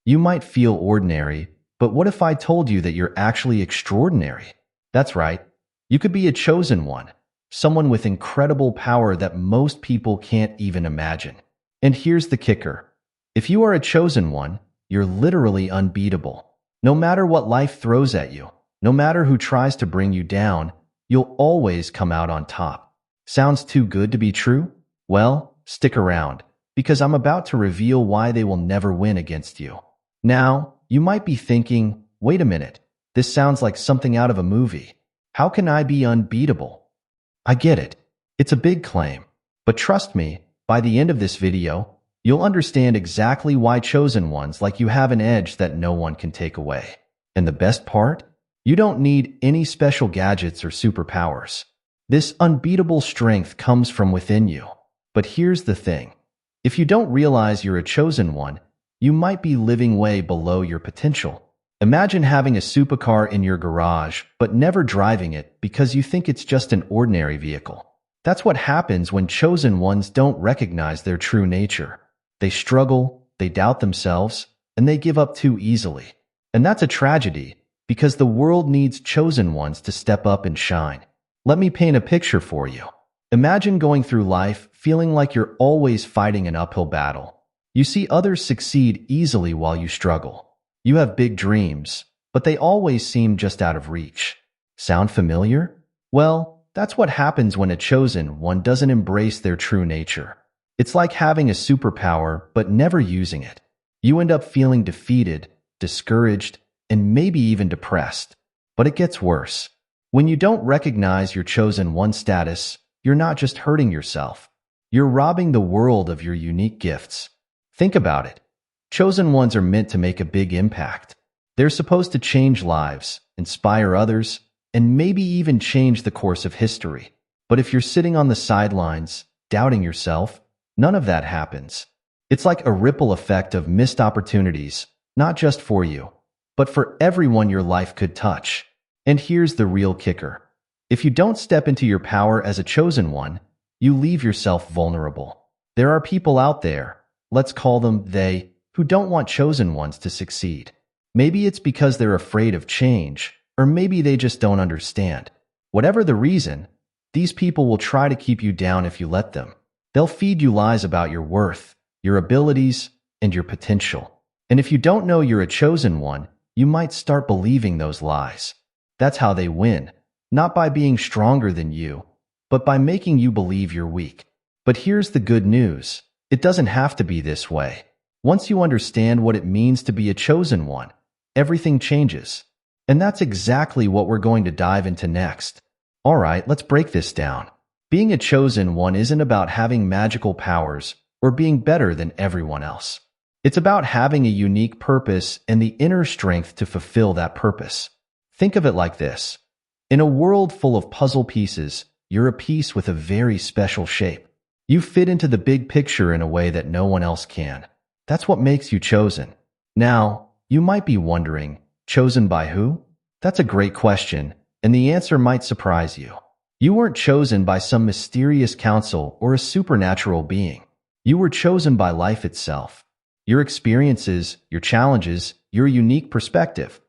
You might feel ordinary, but what if I told you that you're actually extraordinary? That's right. You could be a chosen one, someone with incredible power that most people can't even imagine. And here's the kicker. If you are a chosen one, you're literally unbeatable. No matter what life throws at you, no matter who tries to bring you down, you'll always come out on top. Sounds too good to be true? Well, stick around, because I'm about to reveal why they will never win against you. Now, you might be thinking, wait a minute, this sounds like something out of a movie. How can I be unbeatable? I get it. It's a big claim. But trust me, by the end of this video, you'll understand exactly why chosen ones like you have an edge that no one can take away. And the best part? You don't need any special gadgets or superpowers. This unbeatable strength comes from within you. But here's the thing. If you don't realize you're a chosen one, you might be living way below your potential. Imagine having a supercar in your garage, but never driving it because you think it's just an ordinary vehicle. That's what happens when chosen ones don't recognize their true nature. They struggle, they doubt themselves, and they give up too easily. And that's a tragedy, because the world needs chosen ones to step up and shine. Let me paint a picture for you. Imagine going through life feeling like you're always fighting an uphill battle. You see others succeed easily while you struggle. You have big dreams, but they always seem just out of reach. Sound familiar? Well, that's what happens when a chosen one doesn't embrace their true nature. It's like having a superpower but never using it. You end up feeling defeated, discouraged, and maybe even depressed. But it gets worse. When you don't recognize your chosen one status, you're not just hurting yourself. You're robbing the world of your unique gifts. Think about it. Chosen ones are meant to make a big impact. They're supposed to change lives, inspire others, and maybe even change the course of history. But if you're sitting on the sidelines, doubting yourself, none of that happens. It's like a ripple effect of missed opportunities, not just for you, but for everyone your life could touch. And here's the real kicker. If you don't step into your power as a chosen one, you leave yourself vulnerable. There are people out there, let's call them they, who don't want chosen ones to succeed. Maybe it's because they're afraid of change, or maybe they just don't understand. Whatever the reason, these people will try to keep you down if you let them. They'll feed you lies about your worth, your abilities, and your potential. And if you don't know you're a chosen one, you might start believing those lies. That's how they win, not by being stronger than you, but by making you believe you're weak. But here's the good news. It doesn't have to be this way. Once you understand what it means to be a chosen one, everything changes. And that's exactly what we're going to dive into next. All right, let's break this down. Being a chosen one isn't about having magical powers or being better than everyone else. It's about having a unique purpose and the inner strength to fulfill that purpose. Think of it like this. In a world full of puzzle pieces, you're a piece with a very special shape. You fit into the big picture in a way that no one else can. That's what makes you chosen. Now, you might be wondering, chosen by who? That's a great question, and the answer might surprise you. You weren't chosen by some mysterious council or a supernatural being. You were chosen by life itself. Your experiences, your challenges, your unique perspective.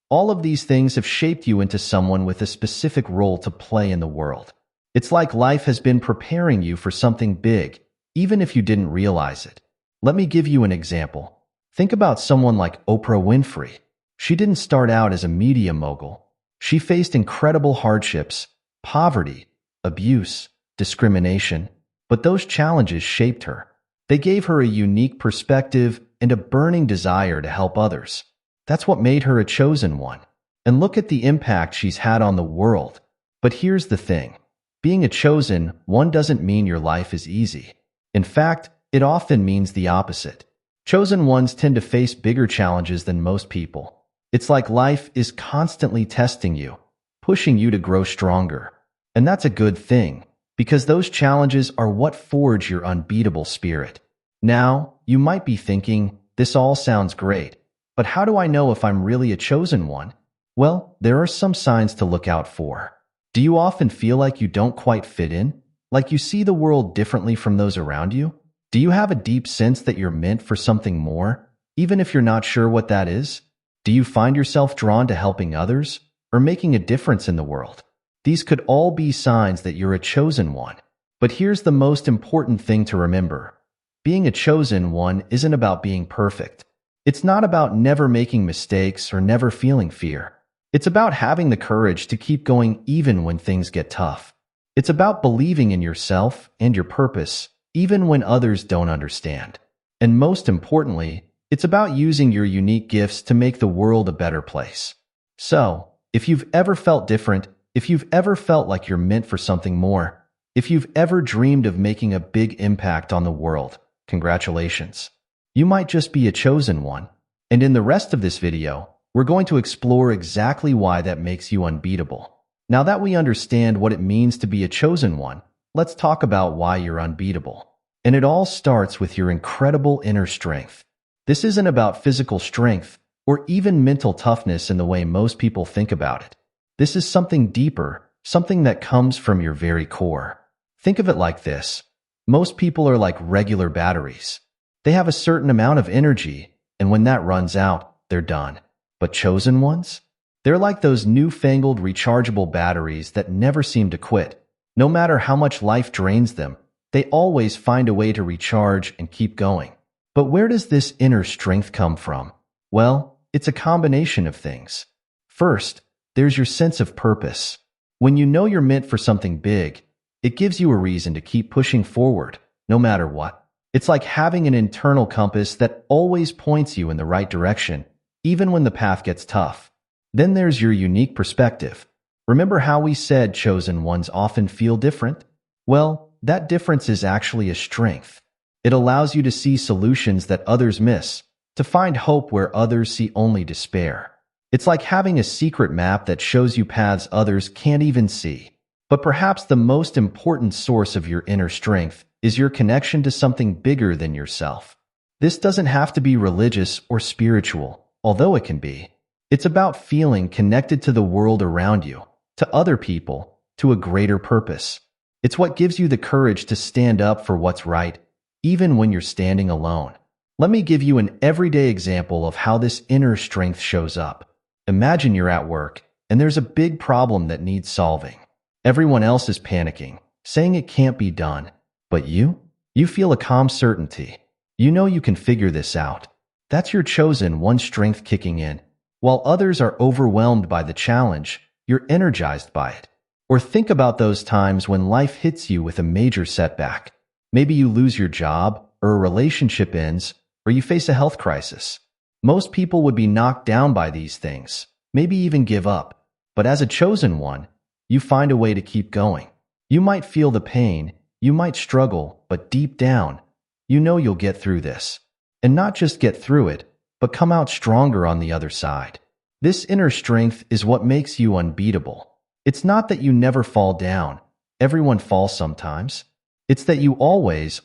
All of these things have shaped you into someone with a specific role to play in the world. It's like life has been preparing you for something big, even if you didn't realize it. Let me give you an example. Think about someone like Oprah Winfrey. She didn't start out as a media mogul. She faced incredible hardships, poverty, abuse, discrimination, but those challenges shaped her. They gave her a unique perspective and a burning desire to help others. That's what made her a chosen one. And look at the impact she's had on the world. But here's the thing. Being a chosen one doesn't mean your life is easy. In fact, it often means the opposite. Chosen ones tend to face bigger challenges than most people. It's like life is constantly testing you, pushing you to grow stronger. And that's a good thing, because those challenges are what forge your unbeatable spirit. Now, you might be thinking, this all sounds great, but how do I know if I'm really a chosen one? Well, there are some signs to look out for. Do you often feel like you don't quite fit in? Like you see the world differently from those around you? Do you have a deep sense that you're meant for something more? even if you're not sure what that is? Do you find yourself drawn to helping others or making a difference in the world? These could all be signs that you're a chosen one. But here's the most important thing to remember. Being a chosen one isn't about being perfect. It's not about never making mistakes or never feeling fear. It's about having the courage to keep going even when things get tough. It's about believing in yourself and your purpose, even when others don't understand. And most importantly, it's about using your unique gifts to make the world a better place. So, if you've ever felt different, if you've ever felt like you're meant for something more, if you've ever dreamed of making a big impact on the world, congratulations. You might just be a chosen one. And in the rest of this video, we're going to explore exactly why that makes you unbeatable. Now that we understand what it means to be a chosen one, let's talk about why you're unbeatable. And it all starts with your incredible inner strength. This isn't about physical strength or even mental toughness in the way most people think about it. This is something deeper, something that comes from your very core. Think of it like this. Most people are like regular batteries. They have a certain amount of energy, and when that runs out, they're done. But chosen ones? They're like those newfangled rechargeable batteries that never seem to quit. No matter how much life drains them, they always find a way to recharge and keep going. But where does this inner strength come from? Well, it's a combination of things. First, there's your sense of purpose. When you know you're meant for something big, it gives you a reason to keep pushing forward, no matter what. It's like having an internal compass that always points you in the right direction, even when the path gets tough. Then there's your unique perspective. Remember how we said chosen ones often feel different? Well, that difference is actually a strength. It allows you to see solutions that others miss, to find hope where others see only despair. It's like having a secret map that shows you paths others can't even see. But perhaps the most important source of your inner strength is your connection to something bigger than yourself. This doesn't have to be religious or spiritual, although it can be. It's about feeling connected to the world around you, to other people, to a greater purpose. It's what gives you the courage to stand up for what's right, even when you're standing alone. Let me give you an everyday example of how this inner strength shows up. Imagine you're at work, and there's a big problem that needs solving. Everyone else is panicking, saying it can't be done. But you feel a calm certainty. You know you can figure this out. That's your chosen one strength kicking in. While others are overwhelmed by the challenge, you're energized by it. Or think about those times when life hits you with a major setback. Maybe you lose your job, or a relationship ends, or you face a health crisis. Most people would be knocked down by these things, maybe even give up. But as a chosen one, you find a way to keep going. You might feel the pain, you might struggle, but deep down, you know you'll get through this. And not just get through it, but come out stronger on the other side. This inner strength is what makes you unbeatable. It's not that you never fall down. Everyone falls sometimes. It's that you always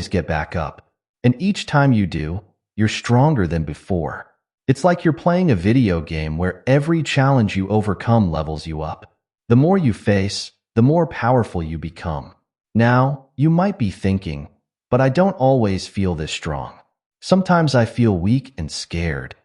get back up. And each time you do, you're stronger than before. It's like you're playing a video game where every challenge you overcome levels you up. The more you face, the more powerful you become. Now, you might be thinking, but I don't always feel this strong. Sometimes I feel weak and scared.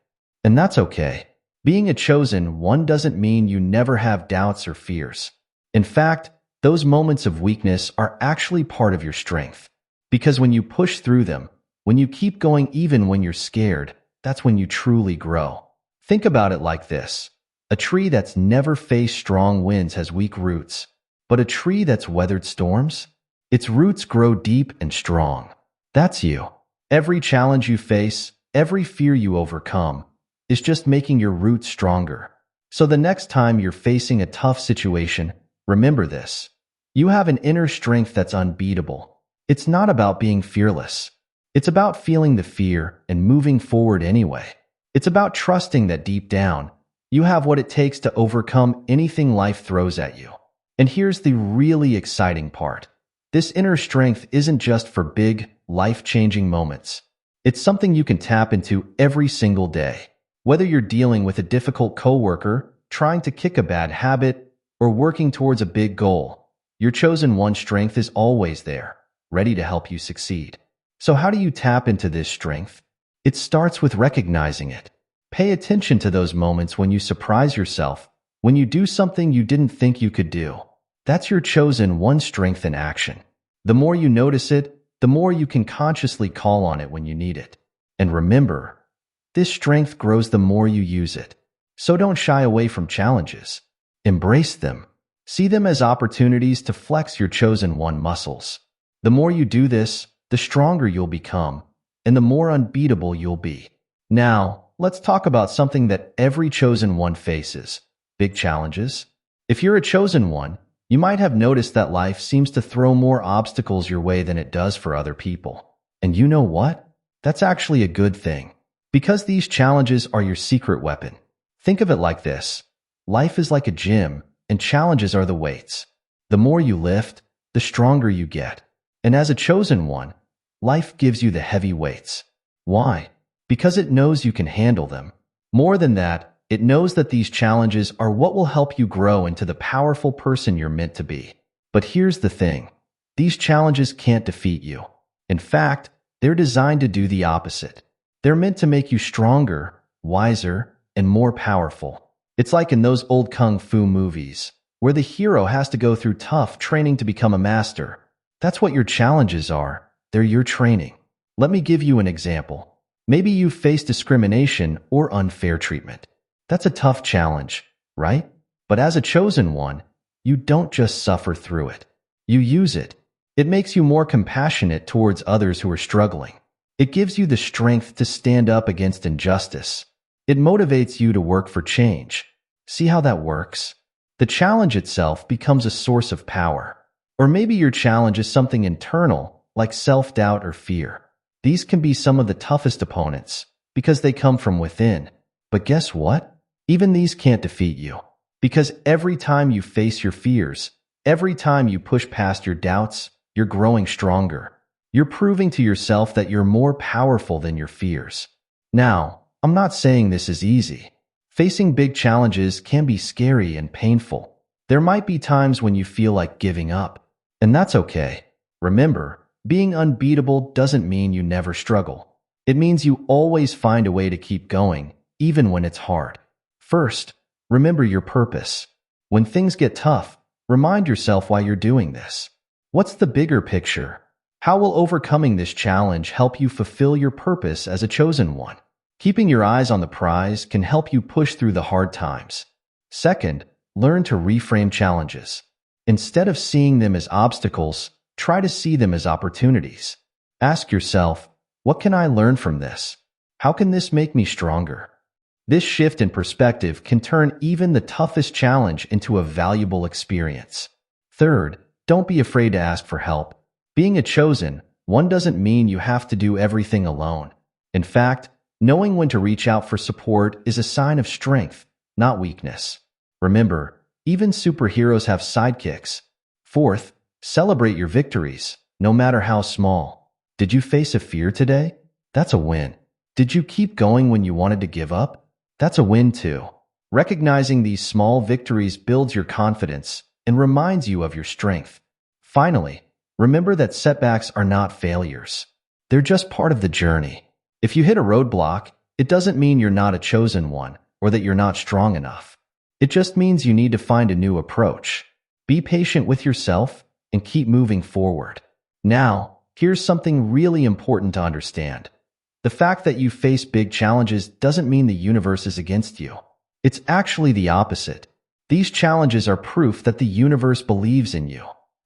And that's okay. Being a chosen one doesn't mean you never have doubts or fears. In fact, those moments of weakness are actually part of your strength. Because when you push through them, when you keep going even when you're scared, that's when you truly grow. Think about it like this. A tree that's never faced strong winds has weak roots. But a tree that's weathered storms? Its roots grow deep and strong. That's you. Every challenge you face, every fear you overcome, is just making your roots stronger. So the next time you're facing a tough situation, remember this. You have an inner strength that's unbeatable. It's not about being fearless. It's about feeling the fear and moving forward anyway. It's about trusting that deep down, you have what it takes to overcome anything life throws at you. And here's the really exciting part. This inner strength isn't just for big, life-changing moments. It's something you can tap into every single day. Whether you're dealing with a difficult coworker, trying to kick a bad habit, or working towards a big goal, your chosen one strength is always there, ready to help you succeed. So how do you tap into this strength? It starts with recognizing it. Pay attention to those moments when you surprise yourself, when you do something you didn't think you could do. That's your chosen one strength in action. The more you notice it, the more you can consciously call on it when you need it. And remember, this strength grows the more you use it. So don't shy away from challenges. Embrace them. See them as opportunities to flex your chosen one muscles. The more you do this, the stronger you'll become, and the more unbeatable you'll be. Now, let's talk about something that every chosen one faces: big challenges. If you're a chosen one, you might have noticed that life seems to throw more obstacles your way than it does for other people. And you know what? That's actually a good thing, because these challenges are your secret weapon. Think of it like this. Life is like a gym, and challenges are the weights. The more you lift, the stronger you get. And as a chosen one, life gives you the heavy weights. Why? Because it knows you can handle them. More than that, it knows that these challenges are what will help you grow into the powerful person you're meant to be. But here's the thing. These challenges can't defeat you. In fact, they're designed to do the opposite. They're meant to make you stronger, wiser, and more powerful. It's like in those old kung fu movies, where the hero has to go through tough training to become a master. That's what your challenges are. They're your training. Let me give you an example. Maybe you face discrimination or unfair treatment. That's a tough challenge, right? But as a chosen one, you don't just suffer through it. You use it. It makes you more compassionate towards others who are struggling. It gives you the strength to stand up against injustice. It motivates you to work for change. See how that works? The challenge itself becomes a source of power. Or maybe your challenge is something internal, like self-doubt or fear. These can be some of the toughest opponents, because they come from within. But guess what? Even these can't defeat you. Because every time you face your fears, every time you push past your doubts, you're growing stronger. You're proving to yourself that you're more powerful than your fears. Now, I'm not saying this is easy. Facing big challenges can be scary and painful. There might be times when you feel like giving up. And that's okay. Remember, being unbeatable doesn't mean you never struggle. It means you always find a way to keep going, even when it's hard. First, remember your purpose. When things get tough, remind yourself why you're doing this. What's the bigger picture? How will overcoming this challenge help you fulfill your purpose as a chosen one? Keeping your eyes on the prize can help you push through the hard times. Second, learn to reframe challenges. Instead of seeing them as obstacles, try to see them as opportunities. Ask yourself, what can I learn from this? How can this make me stronger? This shift in perspective can turn even the toughest challenge into a valuable experience. Third, don't be afraid to ask for help. Being a chosen one doesn't mean you have to do everything alone. In fact, knowing when to reach out for support is a sign of strength, not weakness. Remember, even superheroes have sidekicks. Fourth, celebrate your victories, no matter how small. Did you face a fear today? That's a win. Did you keep going when you wanted to give up? That's a win too. Recognizing these small victories builds your confidence and reminds you of your strength. Finally, remember that setbacks are not failures. They're just part of the journey. If you hit a roadblock, it doesn't mean you're not a chosen one or that you're not strong enough. It just means you need to find a new approach. Be patient with yourself and keep moving forward. Now, here's something really important to understand. The fact that you face big challenges doesn't mean the universe is against you. It's actually the opposite. These challenges are proof that the universe believes in you.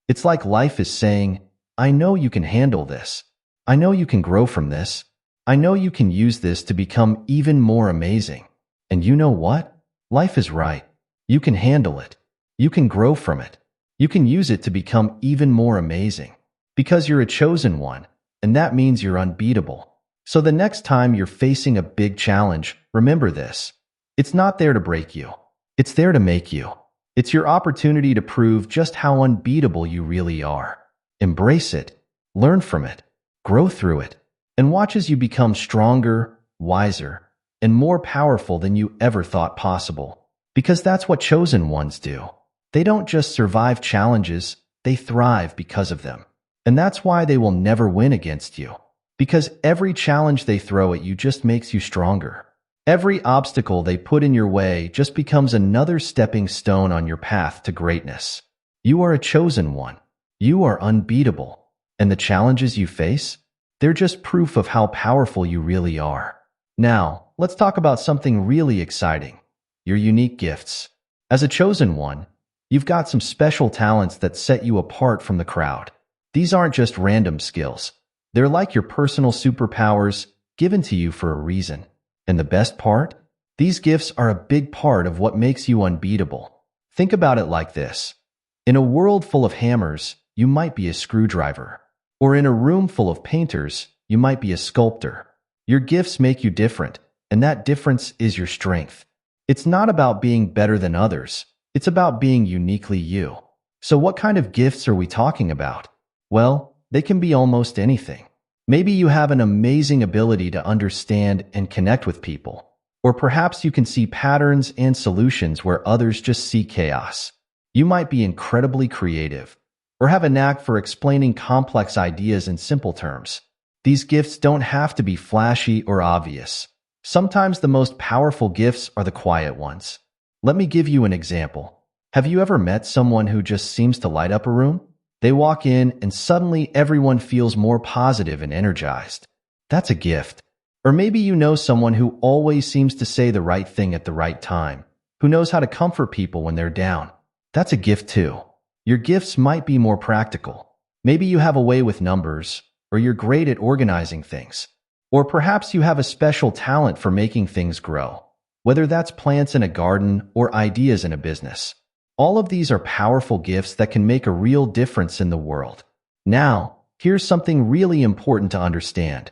It's like life is saying, I know you can handle this. I know you can grow from this. I know you can use this to become even more amazing. And you know what? Life is right. You can handle it. You can grow from it. You can use it to become even more amazing. Because you're a chosen one, and that means you're unbeatable. So the next time you're facing a big challenge, remember this. It's not there to break you. It's there to make you. It's your opportunity to prove just how unbeatable you really are. Embrace it. Learn from it. Grow through it. And watch as you become stronger, wiser, and more powerful than you ever thought possible. Because that's what chosen ones do. They don't just survive challenges, they thrive because of them. And that's why they will never win against you. Because every challenge they throw at you just makes you stronger. Every obstacle they put in your way just becomes another stepping stone on your path to greatness. You are a chosen one. You are unbeatable. And the challenges you face? They're just proof of how powerful you really are. Now, let's talk about something really exciting. Your unique gifts. As a chosen one, you've got some special talents that set you apart from the crowd. These aren't just random skills. They're like your personal superpowers given to you for a reason. And the best part? These gifts are a big part of what makes you unbeatable. Think about it like this. In a world full of hammers, you might be a screwdriver. Or in a room full of painters, you might be a sculptor. Your gifts make you different, and that difference is your strength. It's not about being better than others. It's about being uniquely you. So what kind of gifts are we talking about? Well, they can be almost anything. Maybe you have an amazing ability to understand and connect with people. Or perhaps you can see patterns and solutions where others just see chaos. You might be incredibly creative, or have a knack for explaining complex ideas in simple terms. These gifts don't have to be flashy or obvious. Sometimes the most powerful gifts are the quiet ones. Let me give you an example. Have you ever met someone who just seems to light up a room? They walk in and suddenly everyone feels more positive and energized. That's a gift. Or maybe you know someone who always seems to say the right thing at the right time, who knows how to comfort people when they're down. That's a gift too. Your gifts might be more practical. Maybe you have a way with numbers, or you're great at organizing things. Or perhaps you have a special talent for making things grow, whether that's plants in a garden or ideas in a business. All of these are powerful gifts that can make a real difference in the world. Now, here's something really important to understand.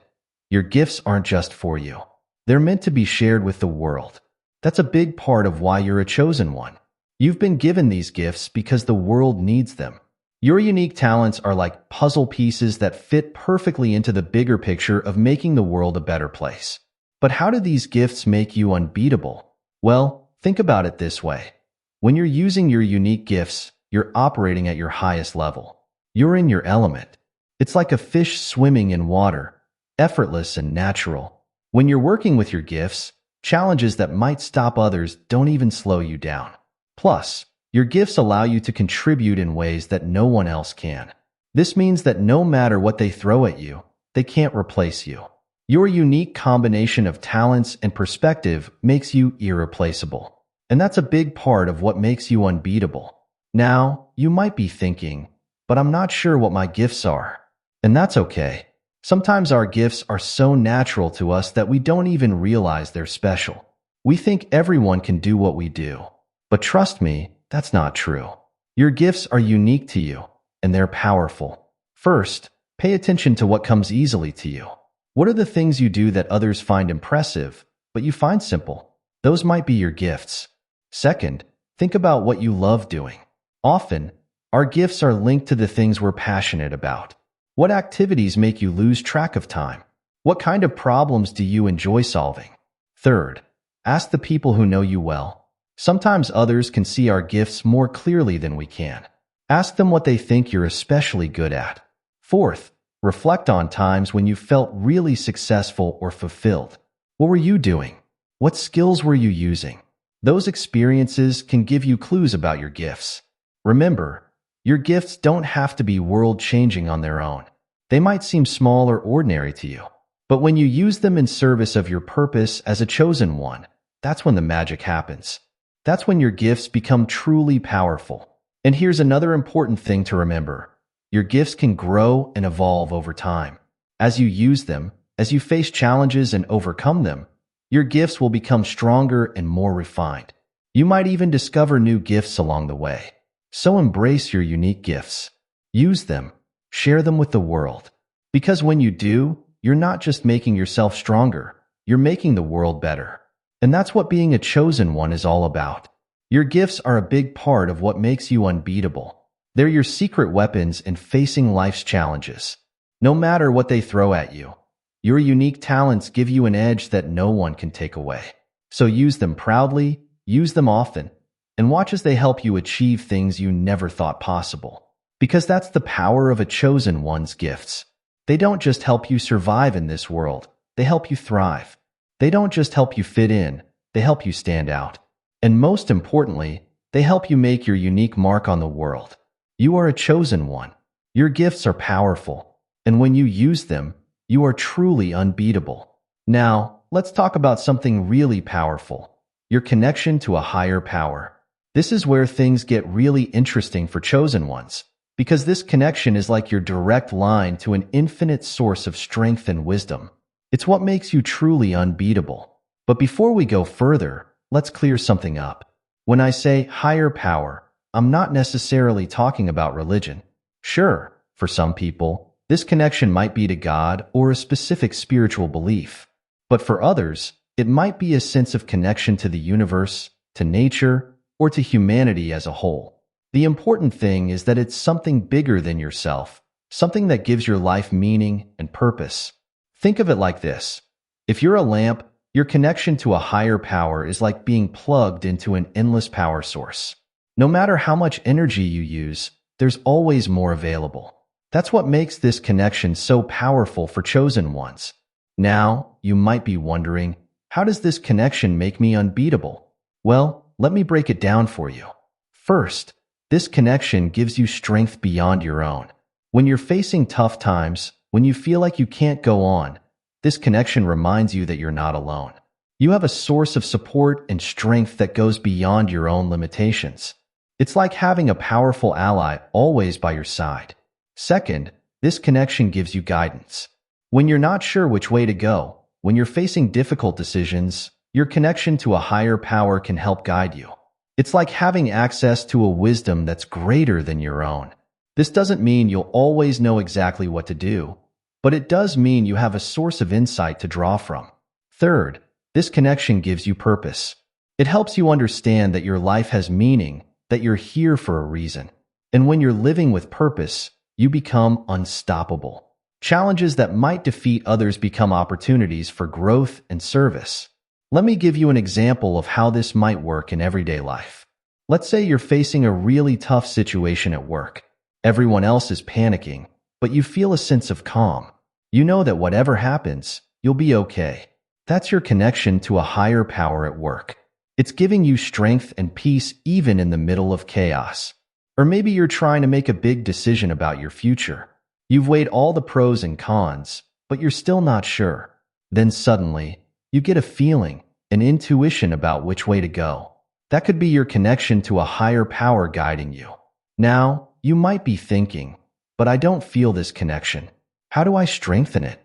Your gifts aren't just for you. They're meant to be shared with the world. That's a big part of why you're a chosen one. You've been given these gifts because the world needs them. Your unique talents are like puzzle pieces that fit perfectly into the bigger picture of making the world a better place. But how do these gifts make you unbeatable? Well, think about it this way. When you're using your unique gifts, you're operating at your highest level. You're in your element. It's like a fish swimming in water, effortless and natural. When you're working with your gifts, challenges that might stop others don't even slow you down. Plus, your gifts allow you to contribute in ways that no one else can. This means that no matter what they throw at you, they can't replace you. Your unique combination of talents and perspective makes you irreplaceable. And that's a big part of what makes you unbeatable. Now, you might be thinking, but I'm not sure what my gifts are. And that's okay. Sometimes our gifts are so natural to us that we don't even realize they're special. We think everyone can do what we do. But trust me, that's not true. Your gifts are unique to you, and they're powerful. First, pay attention to what comes easily to you. What are the things you do that others find impressive, but you find simple? Those might be your gifts. Second, think about what you love doing. Often, our gifts are linked to the things we're passionate about. What activities make you lose track of time? What kind of problems do you enjoy solving? Third, ask the people who know you well. Sometimes others can see our gifts more clearly than we can. Ask them what they think you're especially good at. Fourth, reflect on times when you felt really successful or fulfilled. What were you doing? What skills were you using? Those experiences can give you clues about your gifts. Remember, your gifts don't have to be world-changing on their own. They might seem small or ordinary to you. But when you use them in service of your purpose as a chosen one, that's when the magic happens. That's when your gifts become truly powerful. And here's another important thing to remember. Your gifts can grow and evolve over time. As you use them, as you face challenges and overcome them, your gifts will become stronger and more refined. You might even discover new gifts along the way. So embrace your unique gifts. Use them. Share them with the world. Because when you do, you're not just making yourself stronger, you're making the world better. And that's what being a chosen one is all about. Your gifts are a big part of what makes you unbeatable. They're your secret weapons in facing life's challenges. No matter what they throw at you, your unique talents give you an edge that no one can take away. So use them proudly, use them often, and watch as they help you achieve things you never thought possible. Because that's the power of a chosen one's gifts. They don't just help you survive in this world, they help you thrive. They don't just help you fit in, they help you stand out. And most importantly, they help you make your unique mark on the world. You are a chosen one. Your gifts are powerful, and when you use them, you are truly unbeatable. Now, let's talk about something really powerful, your connection to a higher power. This is where things get really interesting for chosen ones, because this connection is like your direct line to an infinite source of strength and wisdom. It's what makes you truly unbeatable. But before we go further, let's clear something up. When I say higher power, I'm not necessarily talking about religion. Sure, for some people, this connection might be to God or a specific spiritual belief. But for others, it might be a sense of connection to the universe, to nature, or to humanity as a whole. The important thing is that it's something bigger than yourself, something that gives your life meaning and purpose. Think of it like this. If you're a lamp, your connection to a higher power is like being plugged into an endless power source. No matter how much energy you use, there's always more available. That's what makes this connection so powerful for chosen ones. Now, you might be wondering, how does this connection make me unbeatable? Well, let me break it down for you. First, this connection gives you strength beyond your own. When you're facing tough times, when you feel like you can't go on, this connection reminds you that you're not alone. You have a source of support and strength that goes beyond your own limitations. It's like having a powerful ally always by your side. Second, this connection gives you guidance. When you're not sure which way to go, when you're facing difficult decisions, your connection to a higher power can help guide you. It's like having access to a wisdom that's greater than your own. This doesn't mean you'll always know exactly what to do, but it does mean you have a source of insight to draw from. Third, this connection gives you purpose. It helps you understand that your life has meaning, that you're here for a reason. And when you're living with purpose, you become unstoppable. Challenges that might defeat others become opportunities for growth and service. Let me give you an example of how this might work in everyday life. Let's say you're facing a really tough situation at work. Everyone else is panicking, but you feel a sense of calm. You know that whatever happens, you'll be okay. That's your connection to a higher power at work. It's giving you strength and peace even in the middle of chaos. Or maybe you're trying to make a big decision about your future. You've weighed all the pros and cons, but you're still not sure. Then suddenly, you get a feeling, an intuition about which way to go. That could be your connection to a higher power guiding you. Now, you might be thinking, but I don't feel this connection. How do I strengthen it?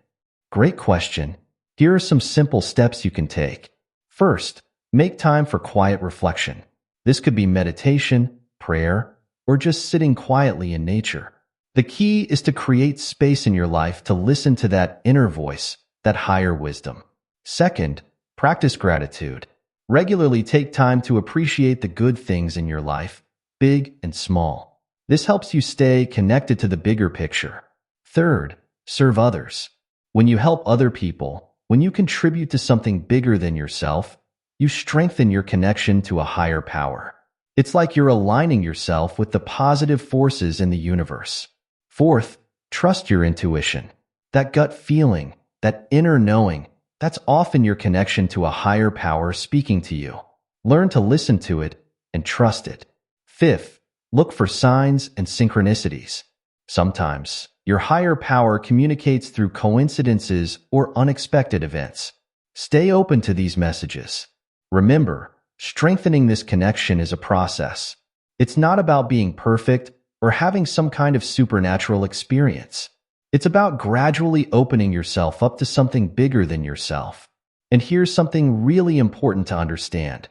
Great question. Here are some simple steps you can take. First, make time for quiet reflection. This could be meditation, prayer, or just sitting quietly in nature. The key is to create space in your life to listen to that inner voice, that higher wisdom. Second, practice gratitude. Regularly take time to appreciate the good things in your life, big and small. This helps you stay connected to the bigger picture. Third, serve others. When you help other people, when you contribute to something bigger than yourself, you strengthen your connection to a higher power. It's like you're aligning yourself with the positive forces in the universe. Fourth, trust your intuition. That gut feeling, that inner knowing, that's often your connection to a higher power speaking to you. Learn to listen to it and trust it. Fifth, look for signs and synchronicities. Sometimes, your higher power communicates through coincidences or unexpected events. Stay open to these messages. Remember, strengthening this connection is a process. It's not about being perfect or having some kind of supernatural experience. It's about gradually opening yourself up to something bigger than yourself. And here's something really important to understand.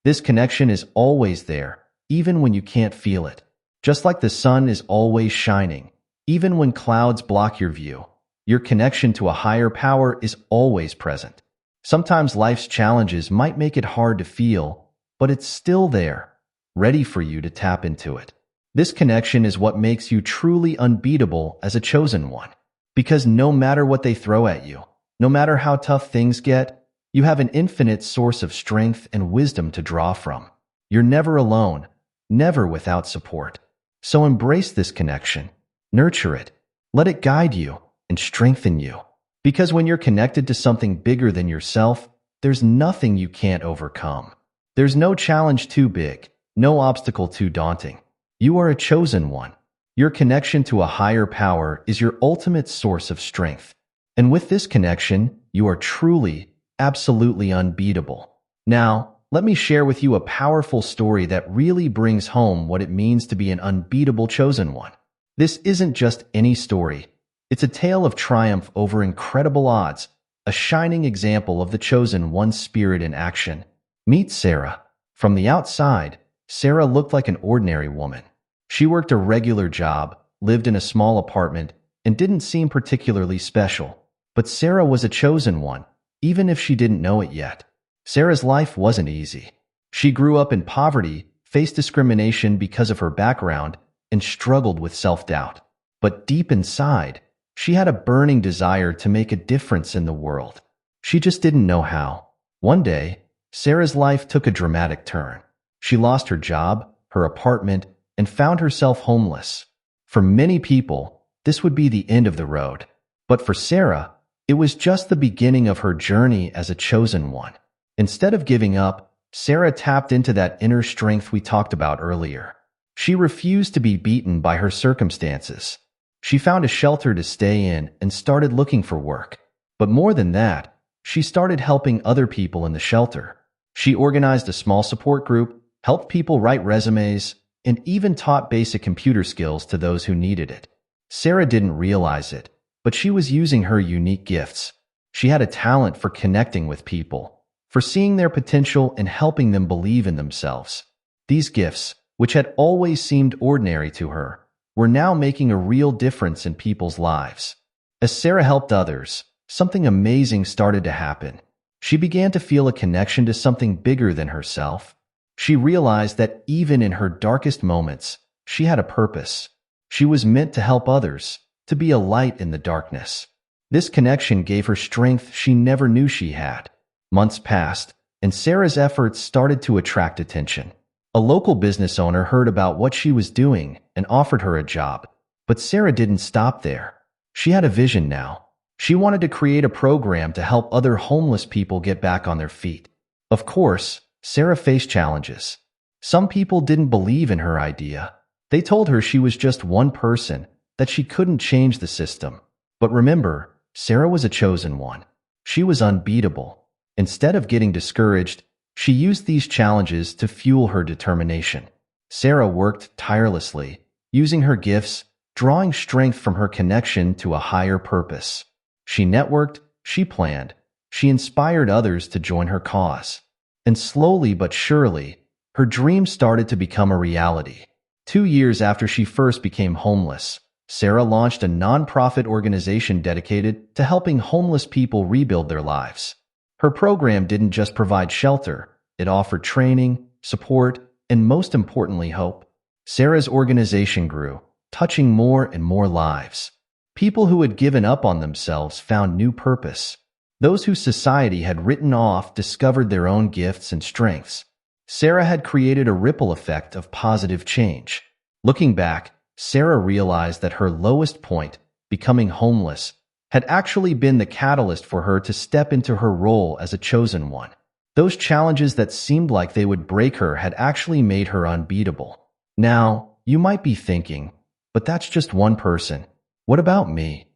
This connection is always there, even when you can't feel it. Just like the sun is always shining, even when clouds block your view, your connection to a higher power is always present. Sometimes life's challenges might make it hard to feel, but it's still there, ready for you to tap into it. This connection is what makes you truly unbeatable as a chosen one. Because no matter what they throw at you, no matter how tough things get, you have an infinite source of strength and wisdom to draw from. You're never alone, never without support. So embrace this connection, nurture it, let it guide you, and strengthen you. Because when you're connected to something bigger than yourself, there's nothing you can't overcome. There's no challenge too big, no obstacle too daunting. You are a chosen one. Your connection to a higher power is your ultimate source of strength. And with this connection, you are truly, absolutely unbeatable. Now, let me share with you a powerful story that really brings home what it means to be an unbeatable chosen one. This isn't just any story. It's a tale of triumph over incredible odds, a shining example of the chosen one's spirit in action. Meet Sarah. From the outside, Sarah looked like an ordinary woman. She worked a regular job, lived in a small apartment, and didn't seem particularly special. But Sarah was a chosen one, even if she didn't know it yet. Sarah's life wasn't easy. She grew up in poverty, faced discrimination because of her background, and struggled with self-doubt. But deep inside, she had a burning desire to make a difference in the world. She just didn't know how. One day, Sarah's life took a dramatic turn. She lost her job, her apartment, and found herself homeless. For many people, this would be the end of the road. But for Sarah, it was just the beginning of her journey as a chosen one. Instead of giving up, Sarah tapped into that inner strength we talked about earlier. She refused to be beaten by her circumstances. She found a shelter to stay in and started looking for work. But more than that, she started helping other people in the shelter. She organized a small support group, helped people write resumes, and even taught basic computer skills to those who needed it. Sarah didn't realize it, but she was using her unique gifts. She had a talent for connecting with people, for seeing their potential and helping them believe in themselves. These gifts, which had always seemed ordinary to her, were now making a real difference in people's lives. As Sarah helped others, something amazing started to happen. She began to feel a connection to something bigger than herself. She realized that even in her darkest moments, she had a purpose. She was meant to help others, to be a light in the darkness. This connection gave her strength she never knew she had. Months passed, and Sarah's efforts started to attract attention. A local business owner heard about what she was doing and offered her a job. But Sarah didn't stop there. She had a vision now. She wanted to create a program to help other homeless people get back on their feet. Of course, Sarah faced challenges. Some people didn't believe in her idea. They told her she was just one person, that she couldn't change the system. But remember, Sarah was a chosen one. She was unbeatable. Instead of getting discouraged, she used these challenges to fuel her determination. Sarah worked tirelessly, using her gifts, drawing strength from her connection to a higher purpose. She networked, she planned, she inspired others to join her cause. And slowly but surely, her dream started to become a reality. 2 years after she first became homeless, Sarah launched a nonprofit organization dedicated to helping homeless people rebuild their lives. Her program didn't just provide shelter, it offered training, support, and most importantly, hope. Sarah's organization grew, touching more and more lives. People who had given up on themselves found new purpose. Those who society had written off discovered their own gifts and strengths. Sarah had created a ripple effect of positive change. Looking back, Sarah realized that her lowest point, becoming homeless, had actually been the catalyst for her to step into her role as a chosen one. Those challenges that seemed like they would break her had actually made her unbeatable. Now, you might be thinking, but that's just one person. What about me?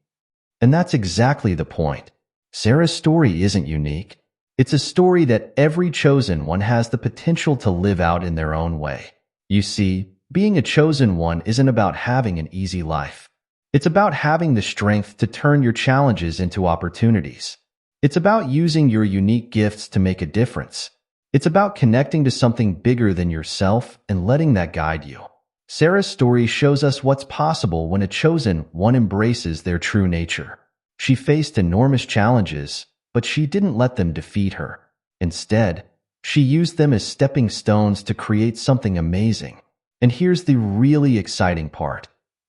And that's exactly the point. Sarah's story isn't unique. It's a story that every chosen one has the potential to live out in their own way. You see, being a chosen one isn't about having an easy life. It's about having the strength to turn your challenges into opportunities. It's about using your unique gifts to make a difference. It's about connecting to something bigger than yourself and letting that guide you. Sarah's story shows us what's possible when a chosen one embraces their true nature. She faced enormous challenges, but she didn't let them defeat her. Instead, she used them as stepping stones to create something amazing. And here's the really exciting part.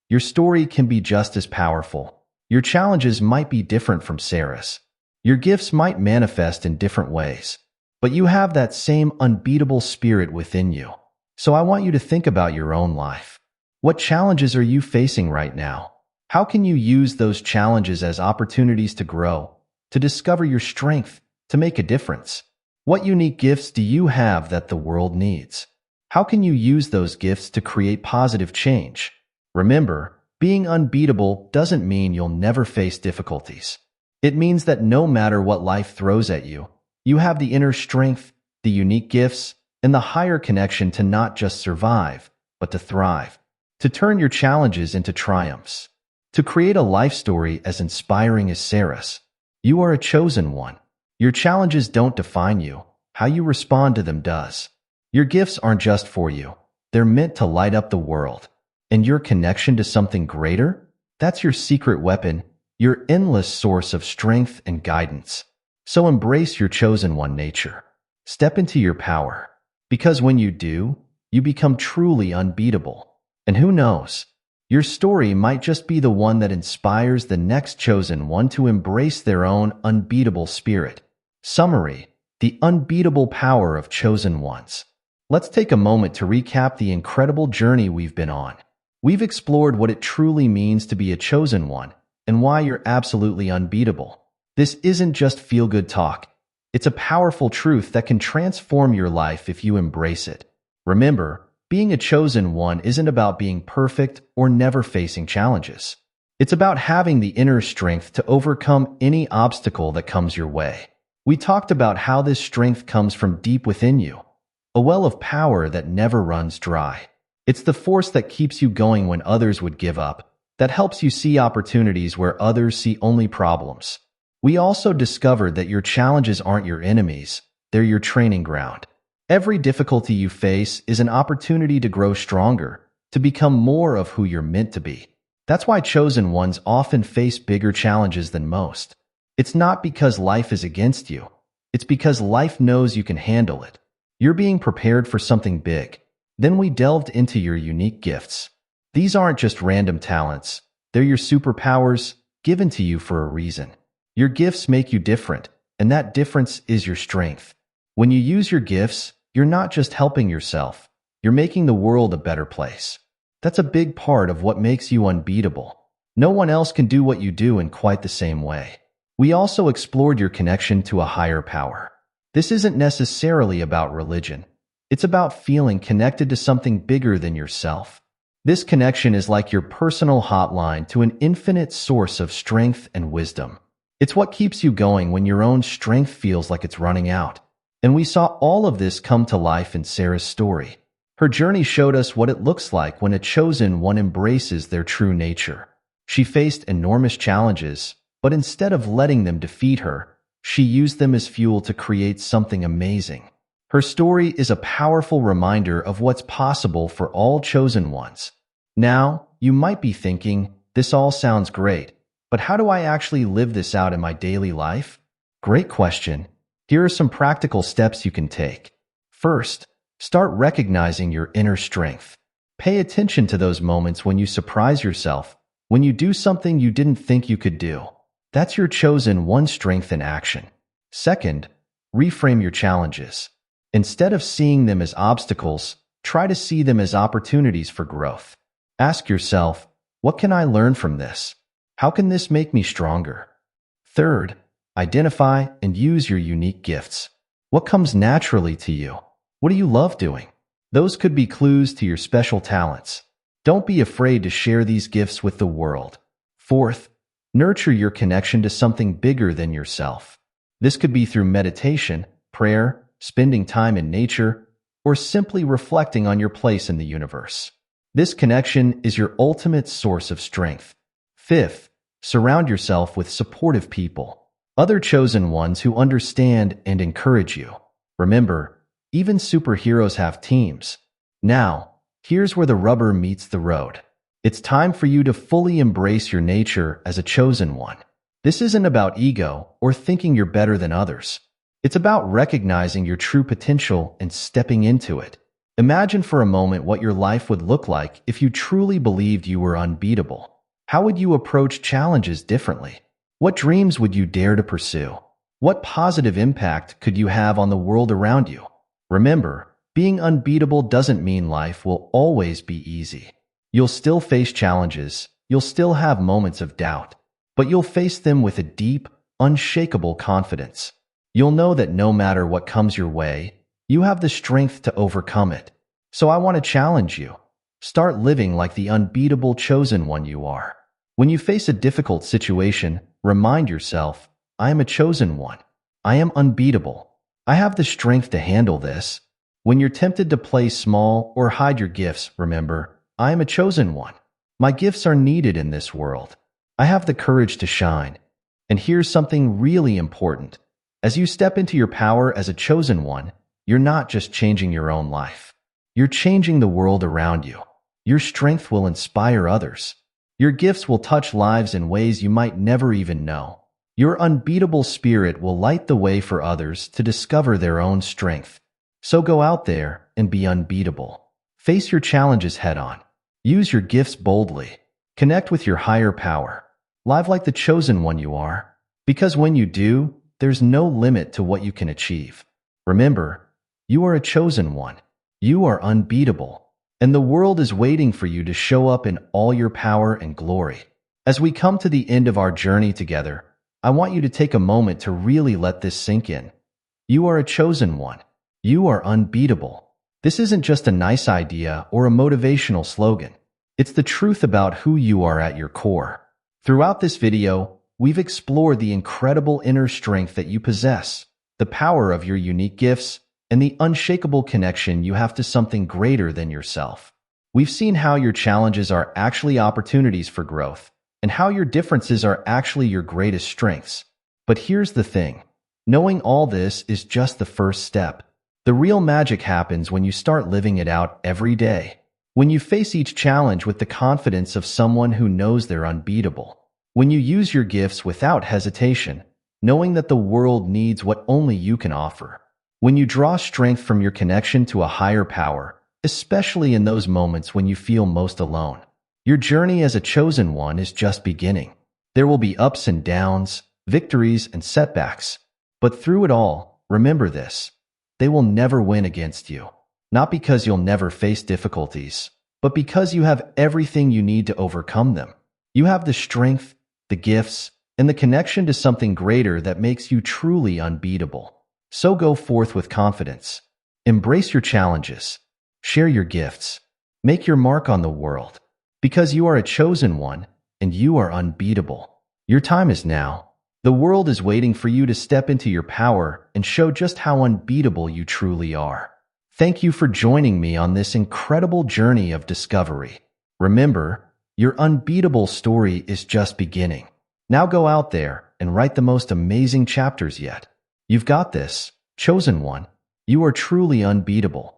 Your story can be just as powerful. Your challenges might be different from Sarah's. Your gifts might manifest in different ways. But you have that same unbeatable spirit within you. So I want you to think about your own life. What challenges are you facing right now? How can you use those challenges as opportunities to grow, to discover your strength, to make a difference? What unique gifts do you have that the world needs? How can you use those gifts to create positive change? Remember, being unbeatable doesn't mean you'll never face difficulties. It means that no matter what life throws at you, you have the inner strength, the unique gifts, and the higher connection to not just survive, but to thrive, to turn your challenges into triumphs, to create a life story as inspiring as Sarah's. You are a chosen one. Your challenges don't define you. How you respond to them does. Your gifts aren't just for you. They're meant to light up the world. And your connection to something greater? That's your secret weapon, your endless source of strength and guidance. So embrace your chosen one nature. Step into your power. Because when you do, you become truly unbeatable. And who knows? Your story might just be the one that inspires the next chosen one to embrace their own unbeatable spirit. Summary: the unbeatable power of chosen ones. Let's take a moment to recap the incredible journey we've been on. We've explored what it truly means to be a chosen one and why you're absolutely unbeatable. This isn't just feel-good talk. It's a powerful truth that can transform your life if you embrace it. Remember, being a chosen one isn't about being perfect or never facing challenges. It's about having the inner strength to overcome any obstacle that comes your way. We talked about how this strength comes from deep within you, a well of power that never runs dry. It's the force that keeps you going when others would give up, that helps you see opportunities where others see only problems. We also discovered that your challenges aren't your enemies, they're your training ground. Every difficulty you face is an opportunity to grow stronger, to become more of who you're meant to be. That's why chosen ones often face bigger challenges than most. It's not because life is against you. It's because life knows you can handle it. You're being prepared for something big. Then we delved into your unique gifts. These aren't just random talents. They're your superpowers, given to you for a reason. Your gifts make you different, and that difference is your strength. When you use your gifts, you're not just helping yourself. You're making the world a better place. That's a big part of what makes you unbeatable. No one else can do what you do in quite the same way. We also explored your connection to a higher power. This isn't necessarily about religion. It's about feeling connected to something bigger than yourself. This connection is like your personal hotline to an infinite source of strength and wisdom. It's what keeps you going when your own strength feels like it's running out. And we saw all of this come to life in Sarah's story. Her journey showed us what it looks like when a chosen one embraces their true nature. She faced enormous challenges, but instead of letting them defeat her, she used them as fuel to create something amazing. Her story is a powerful reminder of what's possible for all chosen ones. Now, you might be thinking, this all sounds great, but how do I actually live this out in my daily life? Great question. Here are some practical steps you can take. First, start recognizing your inner strength. Pay attention to those moments when you surprise yourself, when you do something you didn't think you could do. That's your chosen one strength in action. Second, reframe your challenges. Instead of seeing them as obstacles, try to see them as opportunities for growth. Ask yourself, what can I learn from this? How can this make me stronger? Third, identify and use your unique gifts. What comes naturally to you? What do you love doing? Those could be clues to your special talents. Don't be afraid to share these gifts with the world. Fourth, nurture your connection to something bigger than yourself. This could be through meditation, prayer, spending time in nature, or simply reflecting on your place in the universe. This connection is your ultimate source of strength. Fifth, surround yourself with supportive people, other chosen ones who understand and encourage you. Remember, even superheroes have teams. Now, here's where the rubber meets the road. It's time for you to fully embrace your nature as a chosen one. This isn't about ego or thinking you're better than others. It's about recognizing your true potential and stepping into it. Imagine for a moment what your life would look like if you truly believed you were unbeatable. How would you approach challenges differently? What dreams would you dare to pursue? What positive impact could you have on the world around you? Remember, being unbeatable doesn't mean life will always be easy. You'll still face challenges, you'll still have moments of doubt, but you'll face them with a deep, unshakable confidence. You'll know that no matter what comes your way, you have the strength to overcome it. So I want to challenge you. Start living like the unbeatable chosen one you are. When you face a difficult situation, remind yourself, I am a chosen one. I am unbeatable. I have the strength to handle this. When you're tempted to play small or hide your gifts, remember, I am a chosen one. My gifts are needed in this world. I have the courage to shine. And here's something really important. As you step into your power as a chosen one, you're not just changing your own life. You're changing the world around you. Your strength will inspire others. Your gifts will touch lives in ways you might never even know. Your unbeatable spirit will light the way for others to discover their own strength. So go out there and be unbeatable. Face your challenges head on. Use your gifts boldly. Connect with your higher power. Live like the chosen one you are. Because when you do, there's no limit to what you can achieve. Remember, you are a chosen one. You are unbeatable. And the world is waiting for you to show up in all your power and glory. As we come to the end of our journey together, I want you to take a moment to really let this sink in. You are a chosen one. You are unbeatable. This isn't just a nice idea or a motivational slogan. It's the truth about who you are at your core. Throughout this video, we've explored the incredible inner strength that you possess, the power of your unique gifts, and the unshakable connection you have to something greater than yourself. We've seen how your challenges are actually opportunities for growth, and how your differences are actually your greatest strengths. But here's the thing. Knowing all this is just the first step. The real magic happens when you start living it out every day. When you face each challenge with the confidence of someone who knows they're unbeatable. When you use your gifts without hesitation, knowing that the world needs what only you can offer. When you draw strength from your connection to a higher power, especially in those moments when you feel most alone. Your journey as a chosen one is just beginning. There will be ups and downs, victories and setbacks. But through it all, remember this. They will never win against you. Not because you'll never face difficulties, but because you have everything you need to overcome them. You have the strength, the gifts, and the connection to something greater that makes you truly unbeatable. So go forth with confidence. Embrace your challenges. Share your gifts. Make your mark on the world. Because you are a chosen one, and you are unbeatable. Your time is now. The world is waiting for you to step into your power and show just how unbeatable you truly are. Thank you for joining me on this incredible journey of discovery. Remember, your unbeatable story is just beginning. Now go out there and write the most amazing chapters yet. You've got this, chosen one. You are truly unbeatable.